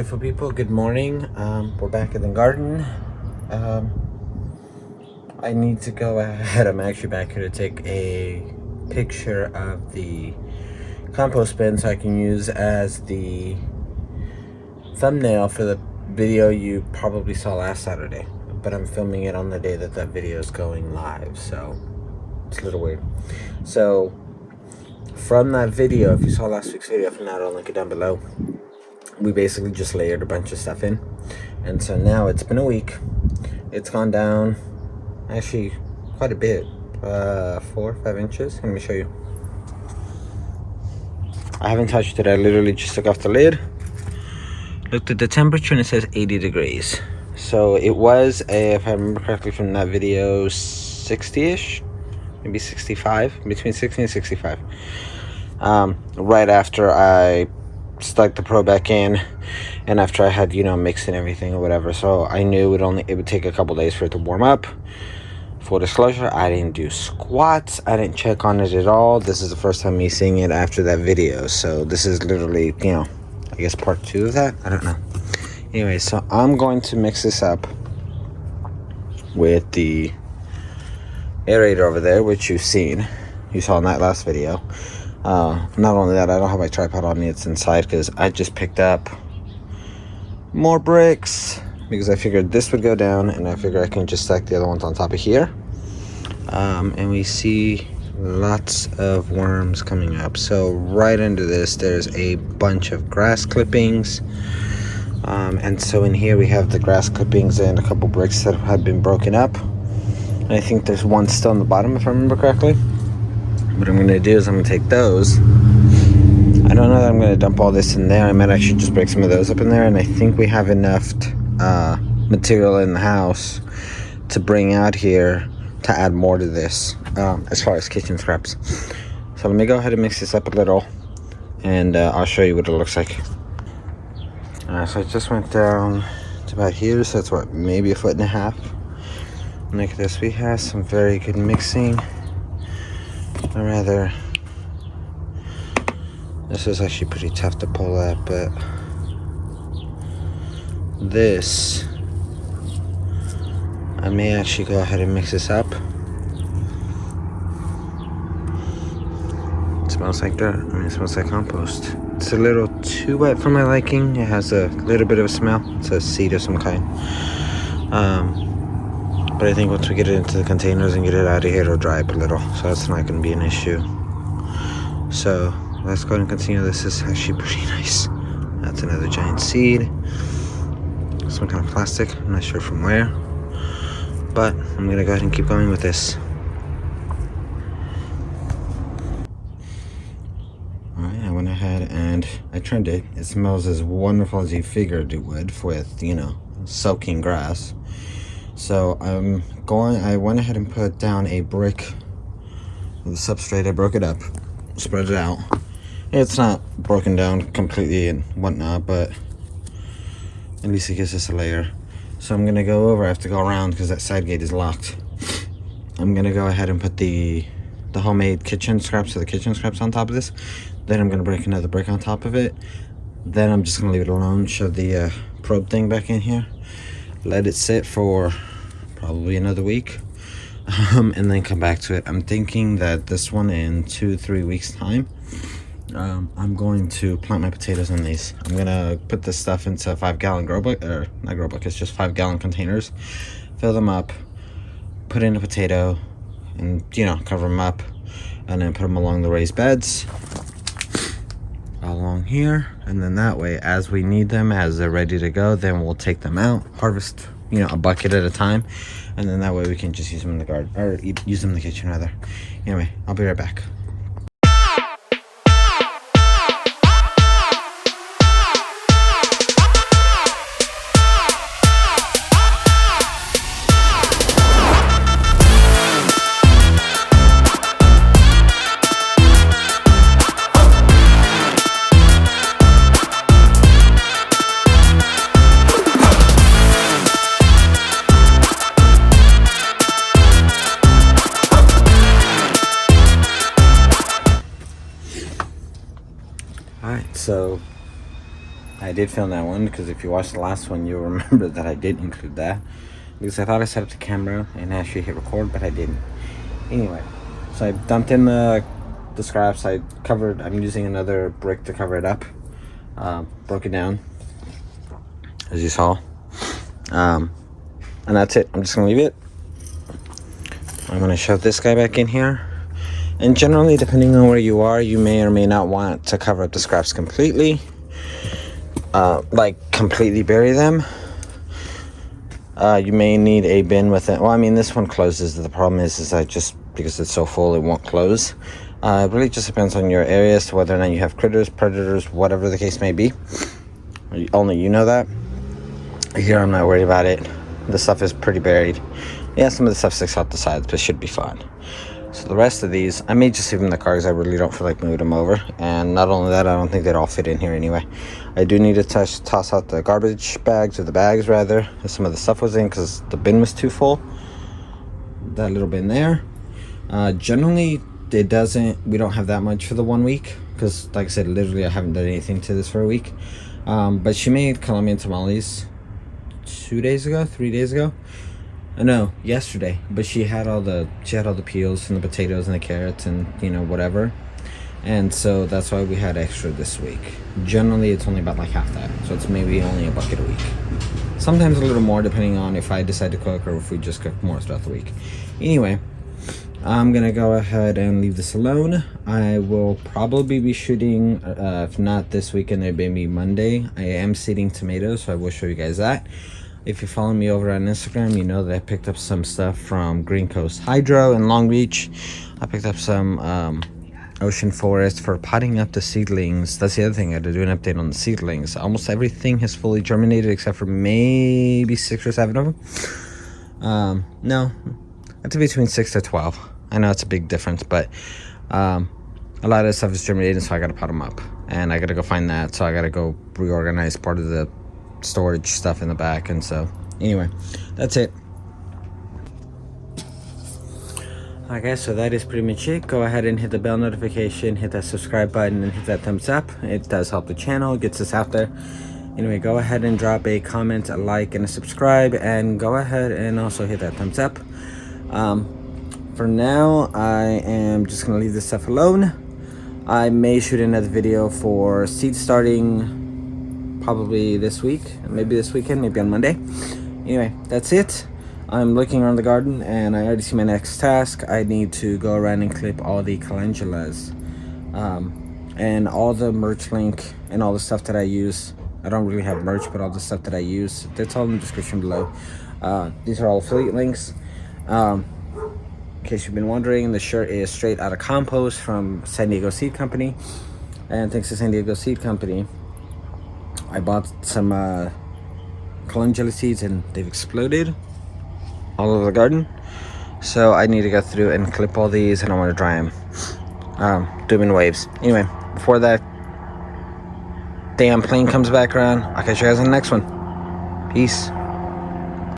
beautiful people, good morning. We're back in the garden. I need to go ahead. I'm actually back here to take a picture of the compost bin so I can use as the thumbnail for the video you probably saw last Saturday, but I'm filming it on the day that video is going live, so it's a little weird. So from that video, if you saw last week's video, if not, I'll link it down below. We basically just layered a bunch of stuff in, and so now it's been a week. It's gone down actually quite a bit, 4 or 5 inches. Let me show you. I haven't touched it. I literally just took off the lid, looked at the temperature, and it says 80 degrees. So it was, if I remember correctly from that video, 60-ish, maybe 65, between 60 and 65. Right after I stuck the Pro back in, and after I had, mixed and everything or whatever. So I knew it would take a couple days for it to warm up. Full disclosure, I didn't do squats. I didn't check on it at all. This is the first time me seeing it after that video. So this is literally, I guess part 2 of that. I don't know. Anyway, so I'm going to mix this up with the aerator over there, which you saw in that last video. Not only that, I don't have my tripod on me. It's inside because I just picked up more bricks because I figured this would go down, and I figure I can just stack the other ones on top of here. And we see lots of worms coming up. So right under this, there's a bunch of grass clippings. And so in here we have the grass clippings and a couple bricks that have been broken up. And I think there's one still on the bottom, if I remember correctly. What I'm going to do is I'm going to take those. I don't know that I'm going to dump all this in there. I might actually just break some of those up in there. And I think we have enough material in the house to bring out here to add more to this as far as kitchen scraps. So let me go ahead and mix this up a little, and I'll show you what it looks like. So I just went down to about here. So that's what, maybe 1.5 feet. Look at this. We have some very good mixing. Or rather, this is actually pretty tough to pull out, but this, I may actually go ahead and mix this up. It smells like dirt. It smells like compost. It's a little too wet for my liking. It has a little bit of a smell. It's a seed of some kind. But I think once we get it into the containers and get it out of here, it'll dry up a little. So that's not going to be an issue. So let's go ahead and continue. This is actually pretty nice. That's another giant seed. Some kind of plastic. I'm not sure from where. But I'm going to go ahead and keep going with this. Alright, I went ahead and I trimmed it. It smells as wonderful as you figured it would with, soaking grass. So I went ahead and put down a brick with a substrate. I broke it up, spread it out. It's not broken down completely and whatnot, but at least it gives us a layer. So I'm gonna go over. I have to go around because that side gate is locked. I'm gonna go ahead and put the homemade kitchen scraps, or the kitchen scraps, on top of this. Then I'm gonna break another brick on top of it. Then I'm just gonna leave it alone. Shove the probe thing back in here. Let it sit for probably another week, and then come back to it. I'm thinking that this one, in 2-3 weeks time, I'm going to plant my potatoes in these. I'm gonna put this stuff into 5-gallon grow bucket, or not grow buckets, just 5-gallon containers, fill them up, put in a potato, and cover them up, and then put them along the raised beds along here. And then that way, as we need them, as they're ready to go, then we'll take them out, harvest a bucket at a time, and then that way we can just use them in the garden, or use them in the kitchen rather. Anyway, I'll be right back. So I did film that one, because if you watched the last one, you'll remember that I did include that. Because I thought I set up the camera and actually hit record, but I didn't. Anyway, so I dumped in the scraps. I'm using another brick to cover it up. Broke it down, as you saw. And that's it. I'm just gonna leave it. I'm gonna shove this guy back in here. And generally, depending on where you are, you may or may not want to cover up the scraps completely. Like completely bury them. You may need a bin with it. Well, I mean, this one closes. The problem is I just, because it's so full, it won't close. It really just depends on your area as to whether or not you have critters, predators, whatever the case may be. Only you know that. Here, I'm not worried about it. The stuff is pretty buried. Yeah, some of the stuff sticks out the sides, but it should be fine. So the rest of these, I may just leave them in the car because I really don't feel like moving them over. And not only that, I don't think they'd all fit in here anyway. I do need to toss out the garbage bags, or the bags rather, that some of the stuff was in, because the bin was too full. That little bin there. Generally, we don't have that much for the 1 week, because like I said, literally I haven't done anything to this for a week. But she made Colombian tamales 3 days ago. No, yesterday. But she had all the peels and the potatoes and the carrots and, you know, whatever. And so that's why we had extra this week. Generally, it's only about like half that. So it's maybe only a bucket a week. Sometimes a little more, depending on if I decide to cook or if we just cook more throughout the week. Anyway, I'm going to go ahead and leave this alone. I will probably be shooting, if not this weekend, it may be Monday. I am seeding tomatoes, so I will show you guys that. If you follow me over on Instagram, you know that I picked up some stuff from Green Coast Hydro in Long Beach. I picked up some Ocean Forest for potting up the seedlings. That's the other thing. I had to do an update on the seedlings. Almost everything has fully germinated except for maybe 6 or 7 of them. No, that's between 6 to 12. I know it's a big difference, but a lot of this stuff is germinated, so I got to pot them up. And I got to go find that, so I got to go reorganize part of the storage stuff in the back. And so anyway, that's it. Okay, so that is pretty much it. Go ahead and hit the bell notification, hit that subscribe button, and hit that thumbs up. It does help the channel, gets us out there. Anyway, go ahead and drop a comment, a like, and a subscribe, and go ahead and also hit that thumbs up. For now, I am just gonna leave this stuff alone. I may shoot another video for seed starting probably this week, maybe this weekend, maybe on Monday. Anyway, that's it. I'm looking around the garden and I already see my next task. I need to go around and clip all the calendulas, and all the merch link and all the stuff that I use. I don't really have merch, but all the stuff that I use, that's all in the description below. These are all affiliate links. In case you've been wondering, the shirt is straight out of Compost from San Diego Seed Company. And thanks to San Diego Seed Company, I bought some calendula seeds and they've exploded all over the garden. So I need to go through and clip all these, and I want to dry them. Do them in waves. Anyway, before that damn plane comes back around, I'll catch you guys on the next one. Peace.